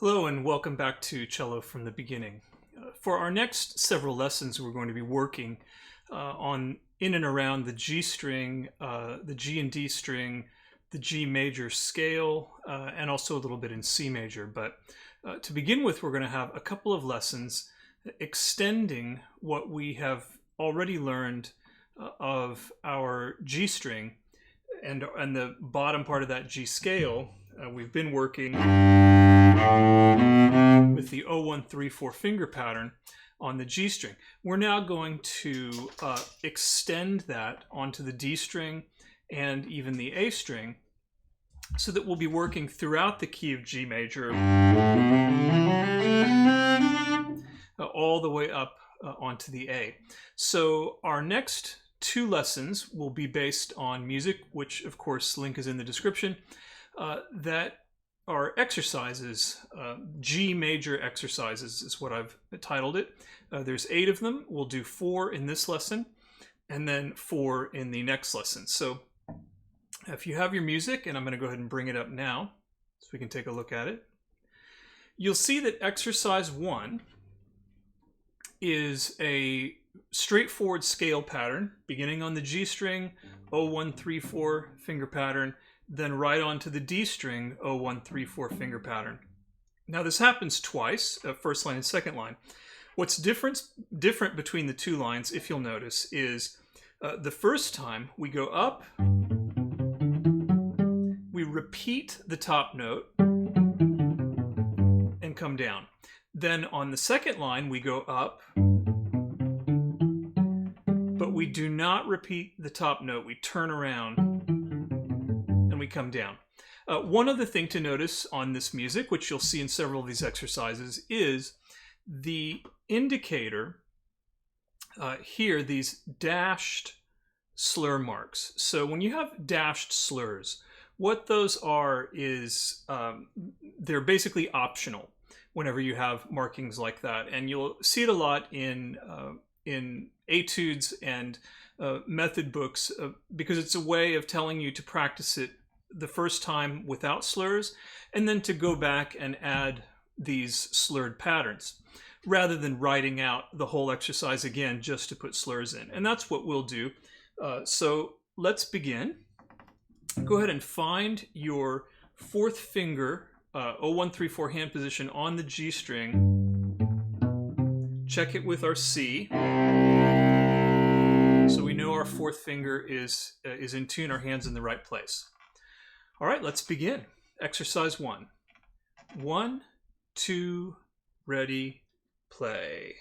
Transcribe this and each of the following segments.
Hello and welcome back to Cello from the Beginning. For our next several lessons, we're going to be working on in and around the G string, the G and D string, the G major scale, and also a little bit in C major. But to begin with, we're going to have a couple of lessons extending what we have already learned of our G string and the bottom part of that G scale. We've been working with the 0134 finger pattern on the G string. We're now going to extend that onto the D string and even the A string, so that we'll be working throughout the key of G major all the way up onto the A. So our next two lessons will be based on music, which of course link is in the description, that are exercises, G major exercises is what I've titled it. There's 8 of them. We'll do 4 in this lesson and then 4 in the next lesson. So if you have your music, and I'm going to go ahead and bring it up now so we can take a look at it, you'll see that exercise 1 is a straightforward scale pattern beginning on the G string, 0134 finger pattern, then right on to the D string, 0134 finger pattern. Now this happens twice, first line and second line. What's different between the two lines, if you'll notice, is the first time we go up, we repeat the top note and come down. Then on the second line we go up, but we do not repeat the top note. We turn around and we come down. One other thing to notice on this music, which you'll see in several of these exercises, is the indicator here, these dashed slur marks. So when you have dashed slurs, what those are is they're basically optional whenever you have markings like that. And you'll see it a lot in etudes and method books because it's a way of telling you to practice it the first time without slurs and then to go back and add these slurred patterns rather than writing out the whole exercise again just to put slurs in. And that's what we'll do. So let's begin. Go ahead and find your fourth finger 0134 hand position on the G string. Check it with our C. So we know our fourth finger is in tune, our hand's in the right place. All right, let's begin. Exercise 1. 1, 2, ready, play.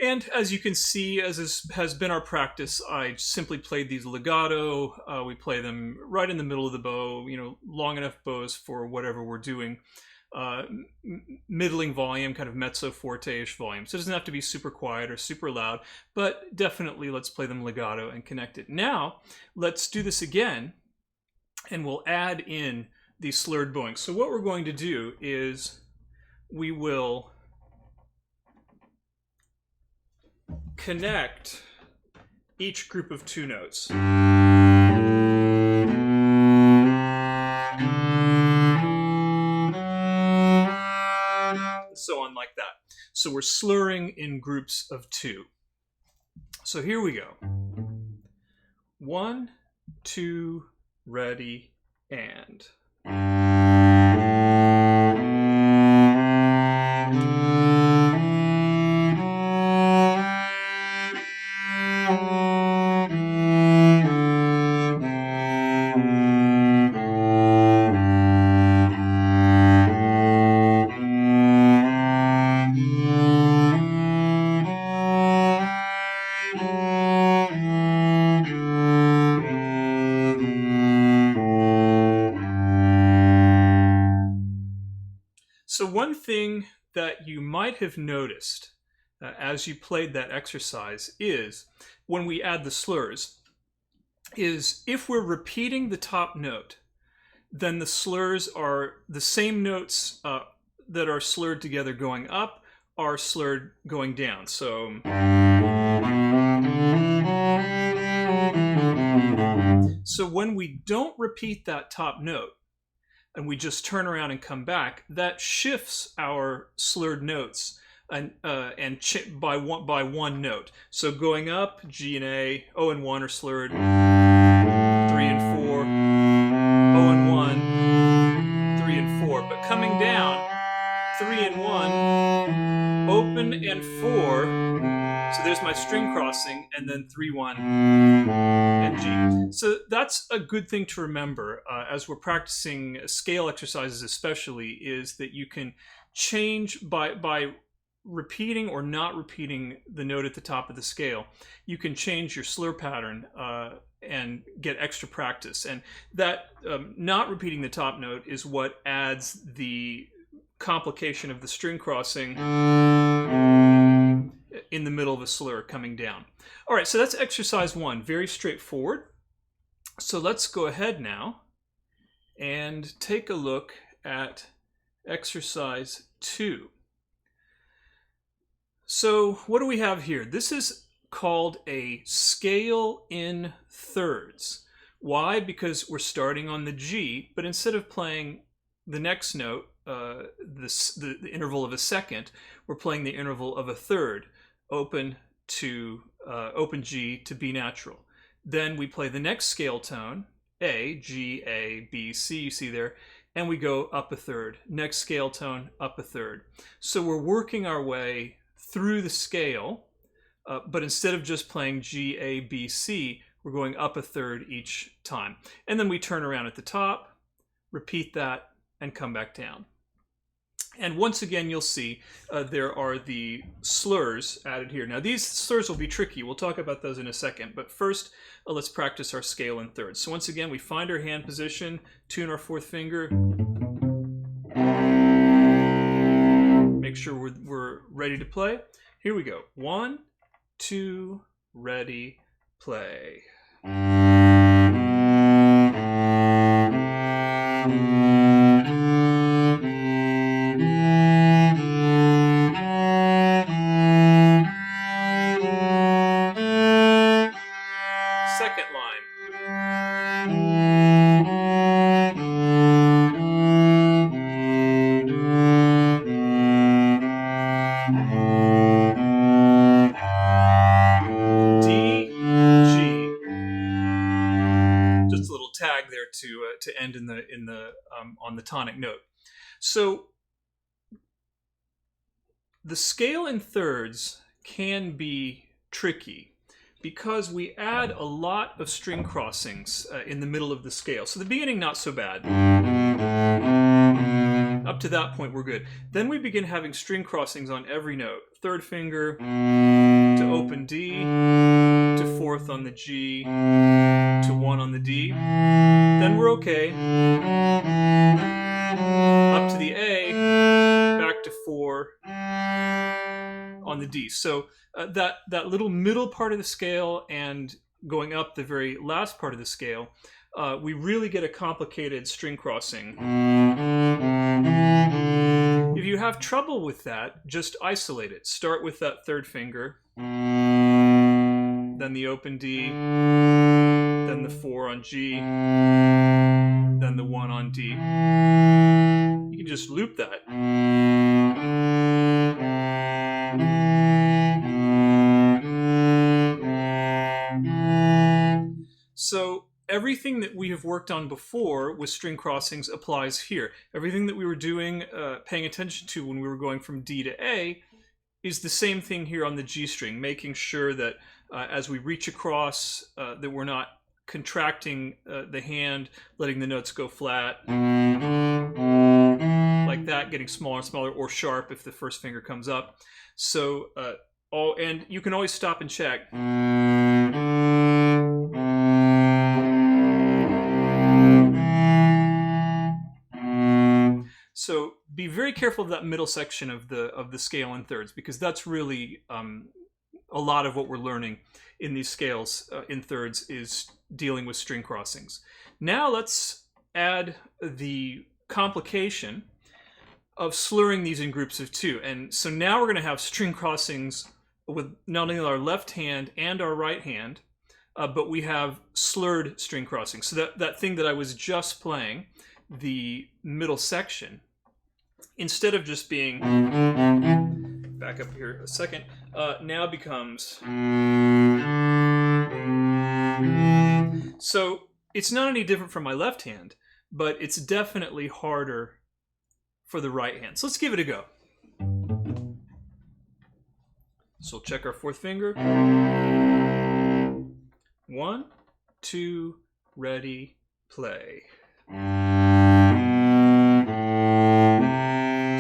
And as you can see, as has been our practice, I simply played these legato. We play them right in the middle of the bow, long enough bows for whatever we're doing. Middling volume, kind of mezzo forte-ish volume. So it doesn't have to be super quiet or super loud, but definitely let's play them legato and connect it. Now, let's do this again, and we'll add in these slurred bowing. So what we're going to do is we will connect each group of 2 notes. So on like that. So we're slurring in groups of 2. So here we go. 1, 2, ready, and. So one thing that you might have noticed as you played that exercise is when we add the slurs, is if we're repeating the top note, then the slurs are the same notes that are slurred together going up are slurred going down. So when we don't repeat that top note and we just turn around and come back, that shifts our slurred notes by one note. So going up, G and A, O and 1 are slurred, 3 and 4, O and 1, 3 and 4. But coming down, 3 and 1, open and 4. So there's my string crossing, and then 3, 1, and G. So that's a good thing to remember as we're practicing scale exercises especially, is that you can change by repeating or not repeating the note at the top of the scale. You can change your slur pattern and get extra practice. And that not repeating the top note is what adds the complication of the string crossing in the middle of a slur coming down. All right, so that's exercise 1, very straightforward. So let's go ahead now and take a look at exercise 2. So what do we have here? This is called a scale in thirds. Why? Because we're starting on the G, but instead of playing the next note, the interval of a second, we're playing the interval of a third, open to open G to B natural. Then we play the next scale tone, A, G, A, B, C, you see there, and we go up a third. Next scale tone, up a third. So we're working our way through the scale, but instead of just playing G, A, B, C, we're going up a third each time. And then we turn around at the top, repeat that, and come back down. And once again, you'll see there are the slurs added here. Now, these slurs will be tricky. We'll talk about those in a second. But first, let's practice our scale in thirds. So once again, we find our hand position, tune our fourth finger. Make sure we're ready to play. Here we go. 1, 2, ready, play. Second line. D, G. Just a little tag there to end in the on the tonic note. So the scale in thirds can be tricky because we add a lot of string crossings in the middle of the scale. So the beginning, not so bad. Up to that point, we're good. Then we begin having string crossings on every note. Third finger to open D, to fourth on the G, to 1 on the D. Then we're okay. Up to the A, back to 4 on the D. So that little middle part of the scale and going up the very last part of the scale, we really get a complicated string crossing. If you have trouble with that, just isolate it. Start with that third finger, then the open D, then the 4 on G, then the 1 on D. You can just loop that. So everything that we have worked on before with string crossings applies here. Everything that we were doing, paying attention to when we were going from D to A, is the same thing here on the G string, making sure that as we reach across, that we're not contracting the hand, letting the notes go flat, like that, getting smaller and smaller, or sharp if the first finger comes up. So, and you can always stop and check. So be very careful of that middle section of the scale in thirds, because that's really a lot of what we're learning in these scales in thirds is dealing with string crossings. Now let's add the complication of slurring these in groups of two. And so now we're going to have string crossings with not only our left hand and our right hand, but we have slurred string crossings. So that thing that I was just playing, the middle section, instead of just being, back up here a second, now becomes, so it's not any different from my left hand, but it's definitely harder for the right hand. So let's give it a go. So we'll check our fourth finger. 1, 2, ready, play.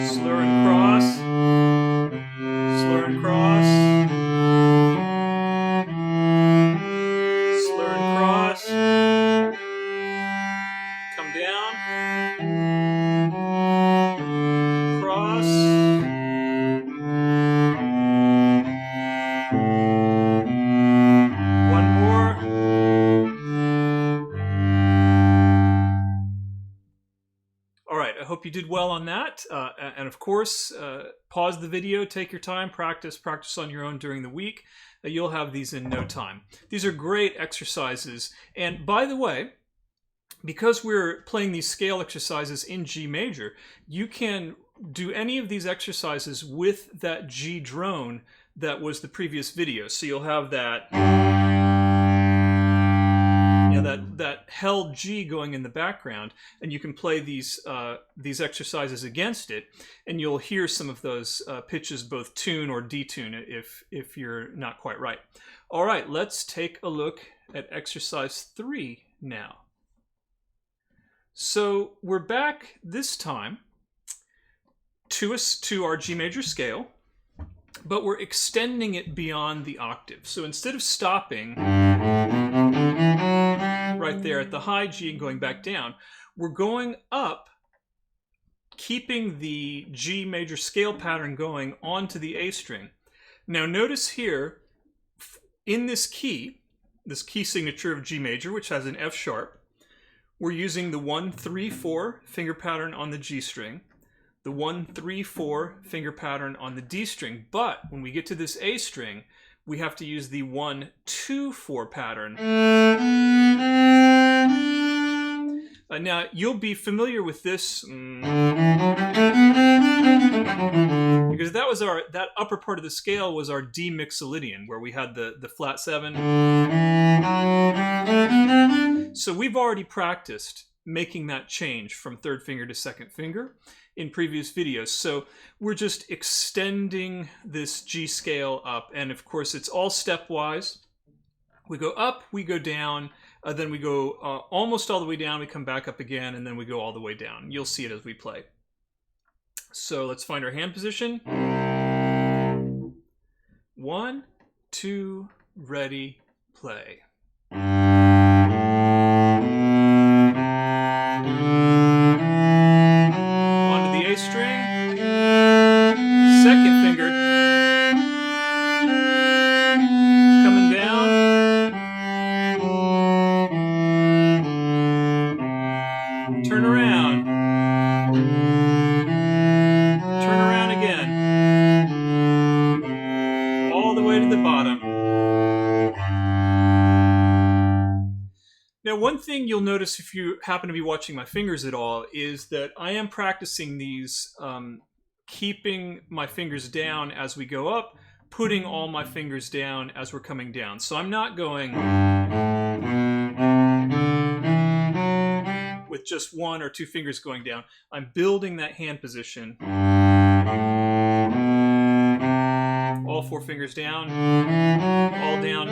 Slur and cross. Slur and cross. Slur and cross. Come down. Cross. One more. All right, I hope you did well on that. And of course, pause the video, take your time, practice on your own during the week. You'll have these in no time. These are great exercises. And by the way, because we're playing these scale exercises in G major, you can do any of these exercises with that G drone that was the previous video. So you'll have that, that held G going in the background, and you can play these exercises against it, and you'll hear some of those pitches both tune or detune if you're not quite right. All right, let's take a look at exercise 3 now. So we're back this time to our G major scale, but we're extending it beyond the octave. So instead of stopping right there at the high G and going back down, we're going up, keeping the G major scale pattern going onto the A string. Now notice here, in this key signature of G major, which has an F sharp, we're using the 1, 3, 4 finger pattern on the G string, the 1, 3, 4 finger pattern on the D string, but when we get to this A string, we have to use the 1, 2, 4 pattern. Now, you'll be familiar with this because that upper part of the scale was our D mixolydian, where we had the flat 7. So we've already practiced making that change from third finger to second finger in previous videos. So we're just extending this G scale up, and of course it's all stepwise. We go up, we go down, then we go almost all the way down, we come back up again, and then we go all the way down. You'll see it as we play. So let's find our hand position. 1, 2, ready, play. Onto the A string. Second finger. Coming down. Turn around. Turn around again. All the way to the bottom. Now, one thing you'll notice if you happen to be watching my fingers at all is that I am practicing these, keeping my fingers down as we go up, putting all my fingers down as we're coming down. So I'm not going with just 1 or 2 fingers going down. I'm building that hand position. All 4 fingers down, all down,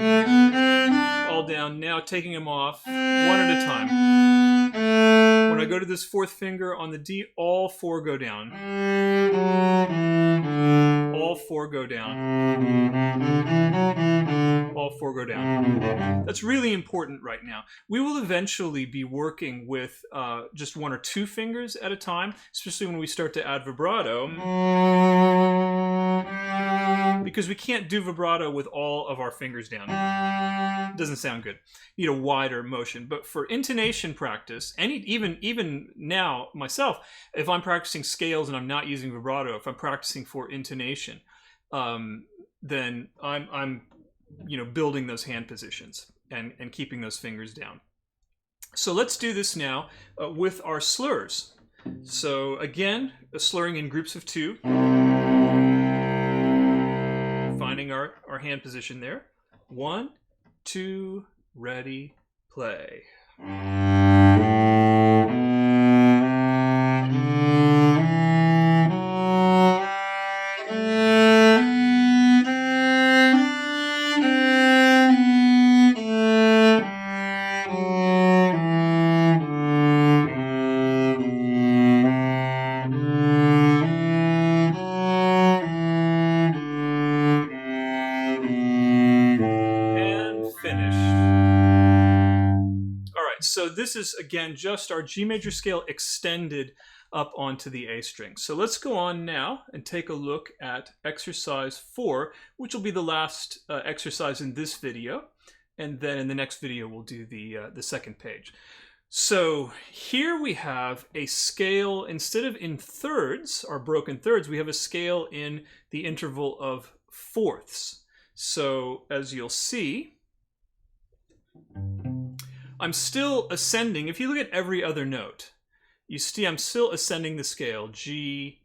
all down. Now taking them off one at a time. When I go to this 4th finger on the D, all 4 go down. all 4 go down. All 4 go down. That's really important right now. We will eventually be working with just 1 or 2 fingers at a time, especially when we start to add vibrato, because we can't do vibrato with all of our fingers down. It doesn't sound good. You need a wider motion. But for intonation practice, even now myself, if I'm practicing scales and I'm not using vibrato, if I'm practicing for intonation, then I'm building those hand positions and keeping those fingers down. So let's do this now with our slurs. So again, slurring in groups of 2. Finding our hand position there. 1, 2, ready, play. So this is, again, just our G major scale extended up onto the A string. So let's go on now and take a look at exercise 4, which will be the last exercise in this video. And then in the next video, we'll do the second page. So here we have a scale, instead of in thirds, our broken thirds, we have a scale in the interval of fourths. So as you'll see, I'm still ascending. If you look at every other note, you see I'm still ascending the scale. G,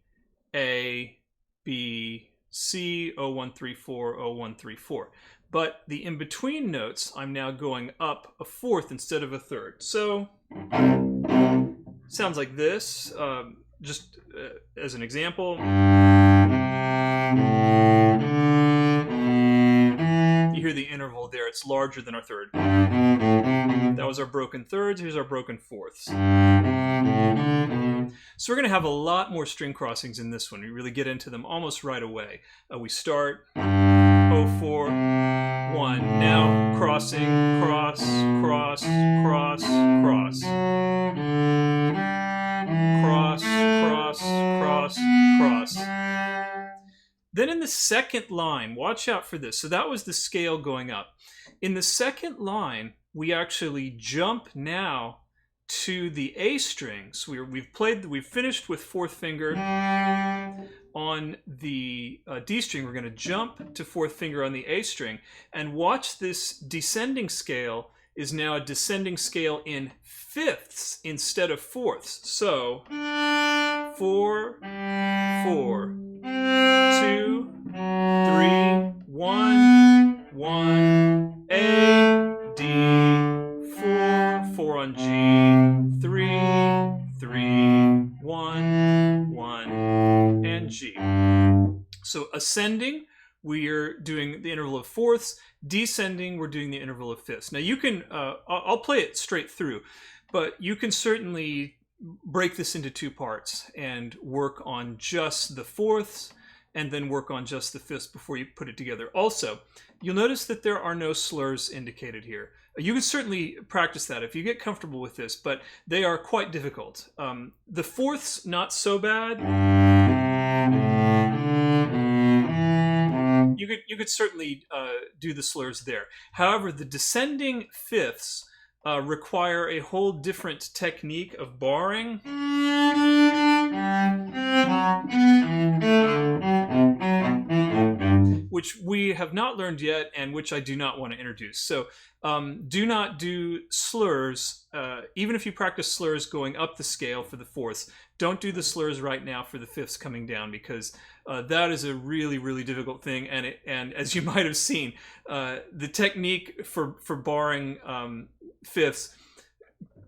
A, B, C, 01, 3, 4, 01, 3, 4. But the in-between notes, I'm now going up a fourth instead of a third. So, sounds like this, just as an example. You hear the interval there, it's larger than our third. That was our broken thirds, here's our broken fourths. So we're going to have a lot more string crossings in this one. We really get into them almost right away. We start 04, 1. Now crossing, cross, cross, cross, cross. Cross, cross, cross, cross. Then in the second line, watch out for this. So that was the scale going up. In the second line, we actually jump now to the A string. So we've finished with fourth finger on the D string. We're going to jump to fourth finger on the A string, and watch this descending scale is now a descending scale in fifths instead of fourths. So 4, 4, 2, 3, 1, 1, A, D, 4, 4 on G, 3, 3, 1, 1, and G. So ascending, we're doing the interval of fourths. Descending, we're doing the interval of fifths. Now you can, I'll play it straight through, but you can certainly break this into 2 parts and work on just the fourths and then work on just the fifths before you put it together. Also, you'll notice that there are no slurs indicated here. You can certainly practice that if you get comfortable with this, but they are quite difficult. The fourths, not so bad. You could certainly do the slurs there. However, the descending fifths require a whole different technique of barring. Which we have not learned yet, and which I do not want to introduce. So do not do slurs, even if you practice slurs going up the scale for the fourths. Don't do the slurs right now for the fifths coming down, because that is a really, really difficult thing. And as you might have seen, the technique for barring fifths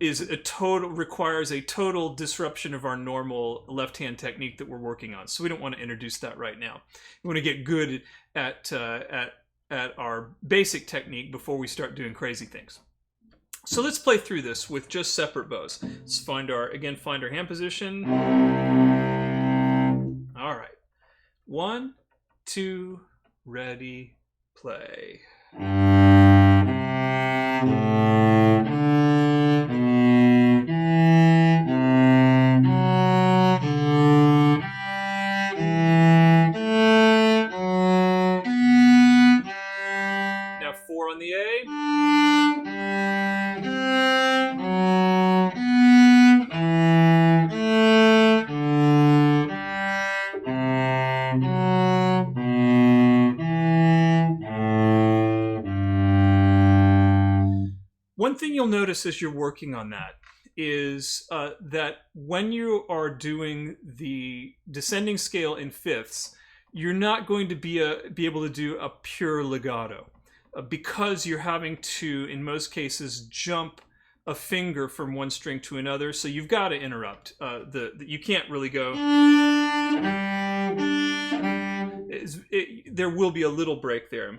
requires a total disruption of our normal left-hand technique that we're working on. So we don't want to introduce that right now. We want to get good at our basic technique before we start doing crazy things. So let's play through this with just separate bows. Let's find our hand position. All right. 1, 2, ready, play. Now 4 on the A. One thing you'll notice as you're working on that is that when you are doing the descending scale in fifths, you're not going to be able to do a pure legato because you're having to, in most cases, jump a finger from one string to another. So you've got to interrupt. You can't really go. There will be a little break there.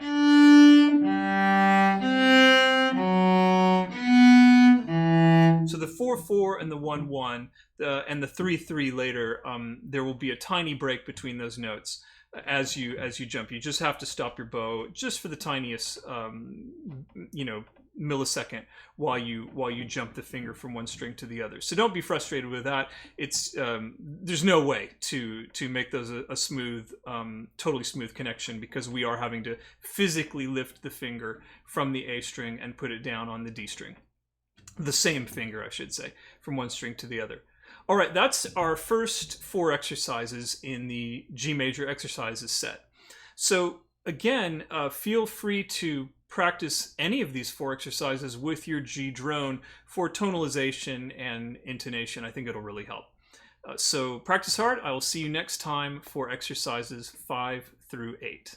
So the 4/4 and the 1/1 and the 3/3 later, there will be a tiny break between those notes as you jump. You just have to stop your bow just for the tiniest, millisecond while you jump the finger from one string to the other. So don't be frustrated with that. It's there's no way to make those a smooth, totally smooth connection because we are having to physically lift the finger from the A string and put it down on the D string. The same finger, I should say, from one string to the other. All right, that's our first 4 exercises in the G major exercises set. So again, feel free to practice any of these 4 exercises with your G drone for tonalization and intonation. I think it'll really help. So practice hard. I will see you next time for exercises 5 through 8.